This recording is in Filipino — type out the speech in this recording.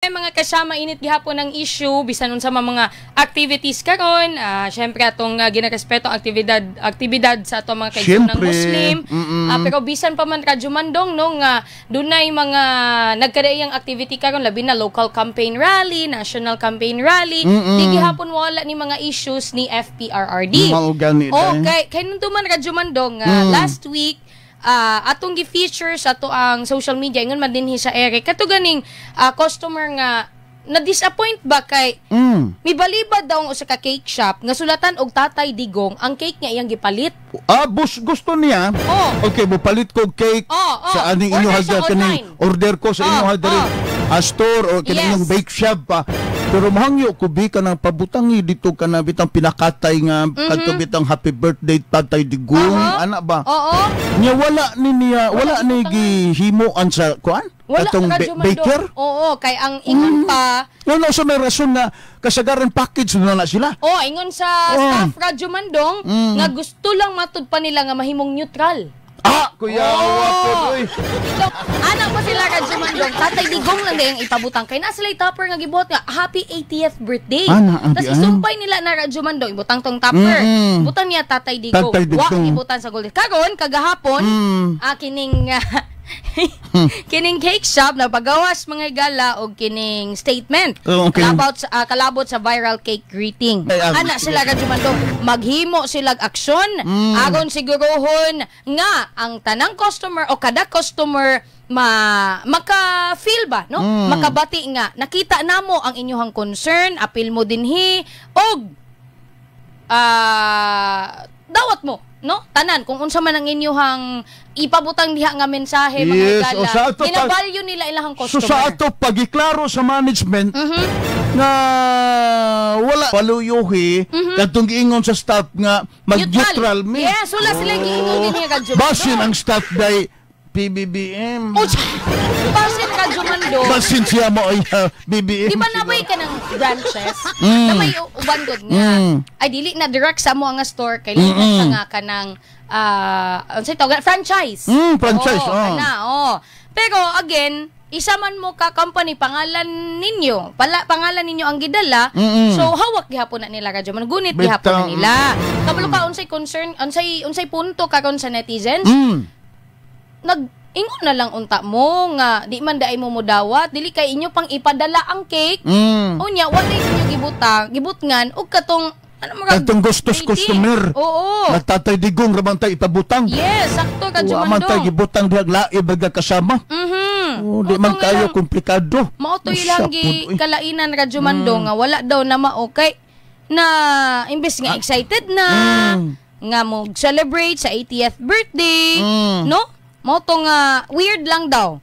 Mga kasama init gihapon ng issue bisan unsa mga activities karon, syempre atong ginarespeto aktibidad sa ato mga kaibigan ng Muslim. Pero bisan pa man Radyo Mandong no nga dunay mga nagkadaiyang activity karon labi na local campaign rally, national campaign rally, di gihapon wala ni mga issues ni FPRRD. Kay nung man Radyo Mandong last week atong gi-feature sa ato ang social media ingon man dinhi sa Eric kato ganing customer nga na-disappoint ba kay mibalibad daw ang usa ka cake shop nga sulatan og Tatay Digong ang cake nga iyang gipalit. Gusto niya. Okay, bupalit ko cake sa aning inyo hadya kaning order ko sa inyo hadya store o kaning bake shop pa. Pero mahangyo ko ka ng pabutangi dito ka na bitang pinakatay nga kadto bitang happy birthday Tatay Digong ana ba? Nya wala ni gihimoan sa kuan? Katong baker? Oo, kay ang ingon pa. No, so may rason na kasagaran package na sila. Ingon sa staff Radyo Mandong nga gusto lang matud pa nila nga mahimong neutral. Kuya, wapo, Anak pa sila Radyo Mandong. Tatay Digong lang dayang ipabutang. Kay na sila topper nga gibuhat nga happy 80th birthday. Tapos isumpay nila na Radyo Mandong. Ibutang tong topper. Butang niya Tatay Digong. Wak ibutan sa gold. Karon, kagahapon, kining cake shop na pagawas mga gala og kining statement kalabot sa viral cake greeting. Ana sila Radyo Mandong maghimo silag aksyon aron sigurohon nga ang tanang customer o kada customer maka-feel ba no? Makabati nga nakita namo ang inyong concern, apil mo dinhi og dawat mo no tanan kung unsa man ang inyong ipabutang diha nga mensahe mga gala ginabalyo nila ilang customer. So sa ato pagiklaro sa management nga wala paluyuhi kadtong giingon sa staff nga mag-neutral me. Yes, wala sila giingon dinhi Radyo Mandong. Basin ang staff day PBBM. Basin Radyo Mandong. Basin siya mo ay BBM. Di ba nabay ka ng branches? Na may uban gud nga. Ay dili na direct sa mo nga store kay lipat sa nga kanang unsay tawag franchise. Franchise. Pero again, isa man mo ka company pangalan ninyo. Pangalan ninyo ang gidala. So hawak gihapon na nila Radyo Mandong. Gunit gihapon na nila. Kabalo ka unsay concern, unsay punto karon sa netizens? Ingon na lang unta mo nga di man daay mo modawat dili kay inyo pang ipadala ang cake unya wala inyo gibutngan og katong katong gustos customer Tatay Digong raman tay ipabutang. Yes, sakto Radyo Mandong. Aman tay gibutang diha laib baga kasama. Di man kayo komplikado. Mao to ilang kalainan Radyo Mandong nga wala daw na mao kay na imbes nga excited na nga mo celebrate sa 80th birthday no? Mo to nga weird lang daw